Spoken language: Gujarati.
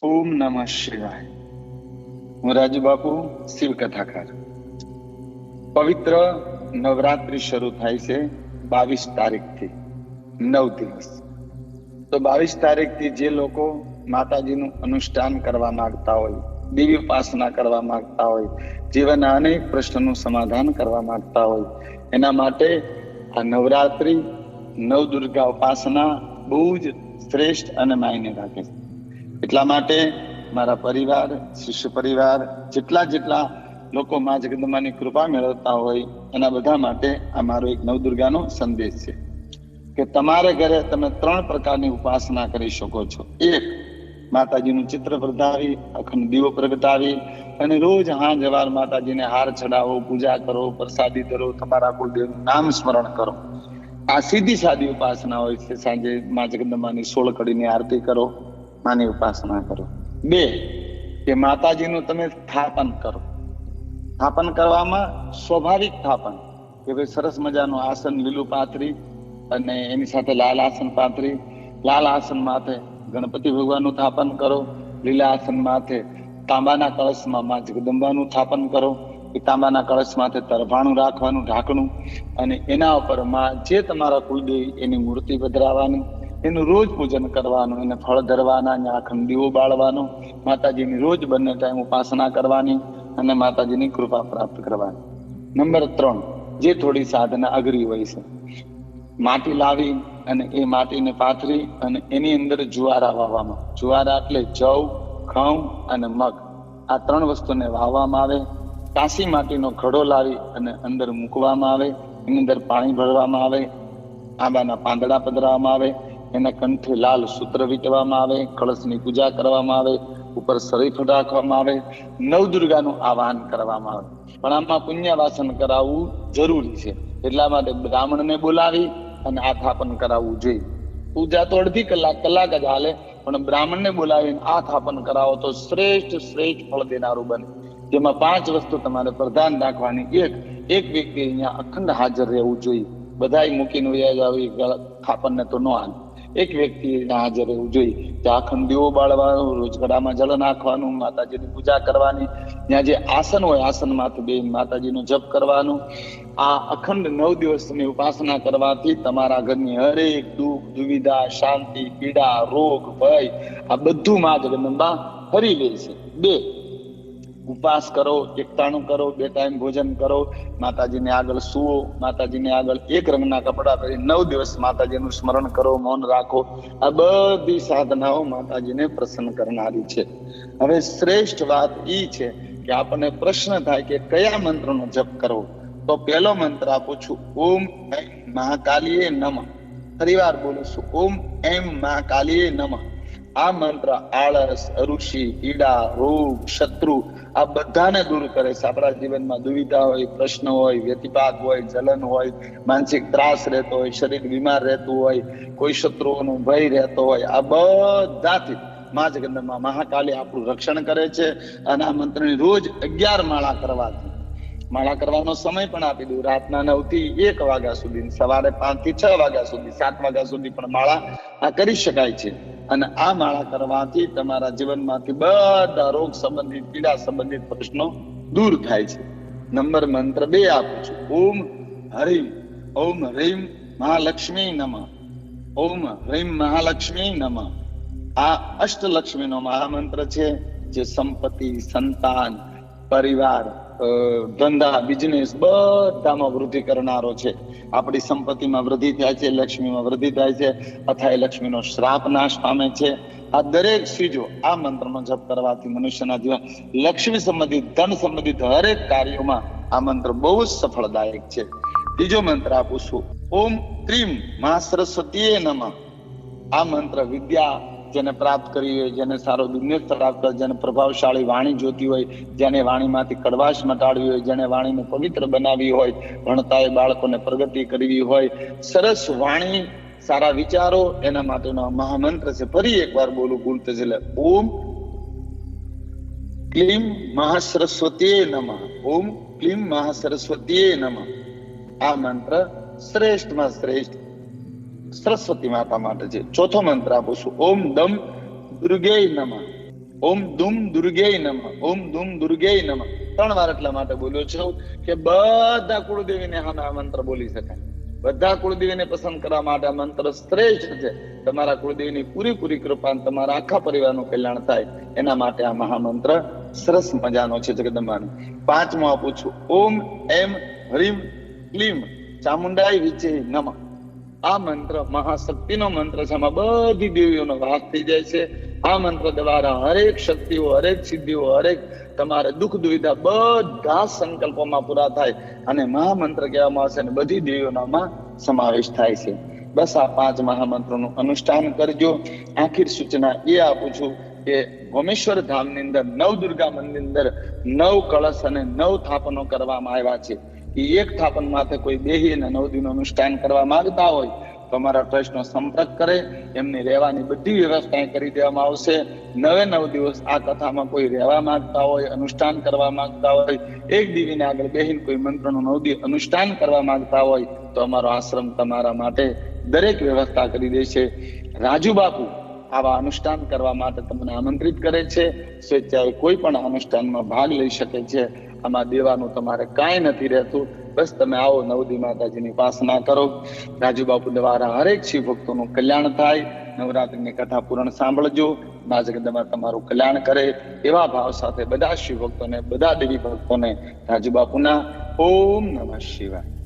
ઓમ નમઃ શિવાય. હું રાજુ બાપુ, શિવ કથાકાર. પવિત્ર નવરાત્રી શરૂ થાય છે 22 તારીખથી 9 દિવસ. તો 22 તારીખથી જે લોકો માતાજીનું અનુષ્ઠાન કરવા માંગતા હોય, દિવ્ય ઉપાસના કરવા માંગતા હોય, જીવનના અનેક પ્રશ્નોનું સમાધાન કરવા માંગતા હોય, એના માટે આ નવરાત્રી નવદુર્ગા ઉપાસના બહુ જ શ્રેષ્ઠ અને માયને રાખે છે. એટલા માટે મારા પરિવાર, શિષ્ય પરિવાર, જેટલા લોકો મા જગદંબાની કૃપા મેળવતા હોય એના બધા માટે આ મારો એક નવદુર્ગાનો સંદેશ છે કે તમારે ઘરે તમે 3 પ્રકારની ઉપાસના કરી શકો છો. એક, માતાજીનું ચિત્ર પ્રગટાવી, અખંડ દીવો પ્રગટાવી અને રોજ હાંજ સવાર માતાજીને હાર ચડાવો, પૂજા કરો, પ્રસાદી ધરો, તમારા કુળદેવનું નામ સ્મરણ કરો. આ સીધી સાદી ઉપાસના હોય છે. સાંજે મા જગદંબાની 16 કડીની આરતી કરો, માની ઉપાસના કરો. 2, કે માતાજીનું તમે સ્થાપન કરો. સ્થાપન કરવામાં સ્વાભાવિક સ્થાપન કે ભાઈ સરસ મજાનું આસન લીલું પાથરી અને એની સાથે લાલ આસન પાથરી, લાલ આસન માથે ગણપતિ ભગવાનનું સ્થાપન કરો, લીલા આસન માથે તાંબાના કળશમાં મા જગદંબાનું સ્થાપન કરો. એ તાંબાના કળશ માથે તરભાણું રાખવાનું, ઢાંકણું, અને એના ઉપર માં જે તમારા કુળદેવી એની મૂર્તિ પધરાવવાની, એનું રોજ પૂજન કરવાનું, એને ફળ ધરવાના, અખંડ દીવો બાળવાનો, માતાજીની રોજ બંને ટાઈમ ઉપાસના કરવાની અને માતાજીની કૃપા પ્રાપ્ત કરવાની. નંબર 3, જે થોડી સાધના અઘરી હોય છે, માટી લાવી અને એ માટીને પાથરી અને એની અંદર જુવારા વાવવામાં. જુવારા એટલે જવ, ઘઉં અને મગ, આ 3 વસ્તુને વાવવામાં આવે. કાશી માટીનો ઘડો લાવી અને અંદર મૂકવામાં આવે, એની અંદર પાણી ભરવામાં આવે, આંબાના પાંદડા પધરાવવામાં આવે, એના કંઠે લાલ સૂત્ર વીંટવામાં આવે, કળશની પૂજા કરવામાં આવે, ઉપર શરીફ રાખવામાં આવે, નવદુર્ગાનું આવાહન કરવામાં આવે. પણ આમાં પુણ્યવાસન કરાવવું જરૂરી છે. એટલા માટે બ્રાહ્મણને બોલાવી અને આ સ્થાપન કરાવવું જોઈએ. પૂજા તો અડધી કલાક જ હાલે, પણ બ્રાહ્મણને બોલાવીને આ સ્થાપન કરાવો તો શ્રેષ્ઠ ફળ દેનારું બને. જેમાં 5 વસ્તુ તમારે પ્રધાન રાખવાની. એક વ્યક્તિ અહીંયા અખંડ હાજર રહેવું જોઈએ. બધાય મૂકીને સ્થાપનને તો ન હાલે. એક વ્યક્તિ હાજર રહેવું જોઈએ. ત્યાં અખંડ દીવો બાળવાનો, રોજ ગળામાં જળ નાખવાનું, માતાજીની પૂજા કરવાની. ત્યાં જે આસન હોય આસન માથે બેસીને માતાજીનો જપ કરવાનું. આ અખંડ 9 દિવસની ઉપાસના કરવાથી તમારા ઘરની હરેક દુઃખ, દુવિધા, શાંતિ, પીડા, રોગ, ભય આ બધું મા જગદંબા હરી લે છે. 2, ઉપવાસ કરો, એકટાણું કરો, 2 ટાઈમ ભોજન કરો, માતાજીને આગળ સુવો, માતાજીને આગળ એક રંગના કપડા પહેરી 9 દિવસ માતાજીનું સ્મરણ કરો, મૌન રાખો. આ બધી સાધનાઓ માતાજીને પ્રસન્ન કરનારી છે. હવે શ્રેષ્ઠ વાત એ છે કે આપણને પ્રશ્ન થાય કે કયા મંત્રનો જપ કરવો. તો પહેલો મંત્ર આપું છું, ઓમ એમ મહાકાલીએ નમઃ. ફરીવાર બોલું છું, ઓમ એમ મહાકાલીએ નમઃ. આ મંત્ર આળસ, અરુચિ, પીડા, રોગ, શત્રુ આ બધાને દૂર કરે છે. આપણા જીવનમાં દુવિધા હોય, પ્રશ્ન હોય, વ્યતિપાત હોય, જલન હોય, માનસિક ત્રાસ રહેતો હોય, શરીર બીમાર રહેતું હોય, કોઈ શત્રુઓનો ભય રહેતો હોય, આ બધાથી મા જગદંબા મહાકાલી આપણું રક્ષણ કરે છે. અને આ મંત્રની રોજ 11 માળા કરવાથી, માળા કરવાનો સમય પણ આપી દઉં, રાતના 9 થી 1 વાગ્યા સુધી, સવારે 5 થી 6 વાગ્યા સુધી, 7 વાગ્યા સુધી પણ માળા આ કરી શકાય છે. અને આ માળા કરવાથી તમારા જીવનમાંથી બધા રોગ સંબંધિત, પીડા સંબંધિત પ્રશ્નો દૂર થાય છે. નંબર મંત્ર 2 આપું છું, ઓમ હરીમ મહાલક્ષ્મી નમઃ. ઓમ હરીમ મહાલક્ષ્મી નમઃ. આ અષ્ટલક્ષ્મીનો મહામંત્ર છે, જે સંપત્તિ, સંતાન, પરિવાર, ધંધા, બિઝનેસ બધામાં વૃદ્ધિ કરનારો છે. આપણી સંપત્તિમાં વૃદ્ધિ થાય છે, લક્ષ્મીમાં વૃદ્ધિ થાય છે, અથાય લક્ષ્મીનો શ્રાપ નાશ પામે છે. આ દરેક ચીજો આ મંત્રનો જપ કરવાથી મનુષ્યના જીવન લક્ષ્મી સંબંધિત, ધન સંબંધિત હરેક કાર્યોમાં આ મંત્ર બહુ જ સફળદાયક છે. ત્રીજો મંત્ર આપું છું, ઓમ ક્રીમ મા સરસ્વતીએ નમઃ. આ મંત્ર વિદ્યા જેને પ્રાપ્ત કરી હોય, જેને સારો બિઝનેસ પ્રાપ્ત હોય, જેને પ્રભાવશાળી વાણી જોતી હોય, જેને વાણીમાંથી કડવાશ મટાડવી હોય, જેને વાણીને પવિત્ર બનાવી હોય, ભણતા બાળકોને પ્રગતિ કરવી હોય, સરસ વાણી, સારા વિચારો, એના માટેનો મહામંત્ર છે. ફરી એકવાર બોલું ભૂલતે એટલે ઓમ ક્લીમ મહાસરસ્વતીએ નમઃ. ઓમ ક્લીમ મહાસરસ્વતીએ નમઃ. આ મંત્ર શ્રેષ્ઠમાં શ્રેષ્ઠ સરસ્વતી માતા માટે છે. ચોથો મંત્ર આપું છું, ઓમ દમ દુર્ગે નમઃ. ઓમ ધૂમ દુર્ગે નમઃ, ઓમ ધૂમ દુર્ગે નમઃ 3 વાર એટલા માટે બોલ્યો છું કે બધા કુળદેવીને સામે આ મંત્ર બોલી શકાય. બધા કુળદેવીને પસંદ કરવા માટે આ મંત્ર શ્રેષ્ઠ છે. તમારા કુળદેવીની પૂરી કૃપા તમારા આખા પરિવારનું કલ્યાણ થાય એના માટે આ મહામંત્ર સરસ મજાનો છે જગદંબાનો. 5મો આપું છું. ઓમ એમ હ્રીમ ક્લીમ ચામુંડાઈ વિજય નમઃ. આ મંત્ર મહાશક્તિનો મંત્ર છે. આમાં બધી દેવીઓનો વાસ થઈ જાય છે. આ મંત્ર દ્વારા હરેક શક્તિઓ, હરેક સિદ્ધિઓ, હરેક તમારે દુઃખ દુવિધા બધા સંકલ્પોમાં પૂરા થાય અને મહામંત્ર કહેવામાં આવશે અને બધી દેવીઓનામાં સમાવેશ થાય છે. બસ આ 5 મહામંત્રોનું અનુષ્ઠાન કરજો. આખીર સૂચના એ આપું છું કે ભોમેશ્વર ધામની અંદર નવદુર્ગા મંદિરની અંદર 9 કળશ અને 9 થાપનો કરવામાં આવ્યા છે. એ એક થાપન માથે કોઈ બેહી અને 9 દિનનું અનુષ્ઠાન કરવા માંગતા હોય તો અમારા ટ્રસ્ટનો સંપર્ક કરે. એમની રહેવાની બધી વ્યવસ્થા કરી દેવામાં આવશે. 9 દિવસ આ કથામાં કોઈ રહેવા માંગતા હોય, અનુષ્ઠાન કરવા માંગતા હોય, એક દેવીને આગળ બેહીને કોઈ મંત્રનું 9 દિવસ અનુષ્ઠાન કરવા માંગતા હોય તો અમારો આશ્રમ તમારા માટે દરેક વ્યવસ્થા કરી દેશે. રાજુ બાપુ આવા અનુષ્ઠાન કરવા માટે તમને આમંત્રિત કરે છે. સ્વેચ્છાએ કોઈ પણ અનુષ્ઠાનમાં ભાગ લઈ શકે છે. આમાં દેવાનું તમારે કાંઈ નથી રહેતું. બસ તમે આવો, 9 દી માતાજીની ઉપાસના કરો. રાજુ બાપુ દ્વારા હરેક શિવ ભક્તોનું કલ્યાણ થાય. નવરાત્રિની કથા પૂર્ણ સાંભળજો. મા જગદંબા તમારું કલ્યાણ કરે એવા ભાવ સાથે બધા શિવ ભક્તોને, બધા દેવી ભક્તોને રાજુ બાપુના ઓમ નમઃ શિવાય.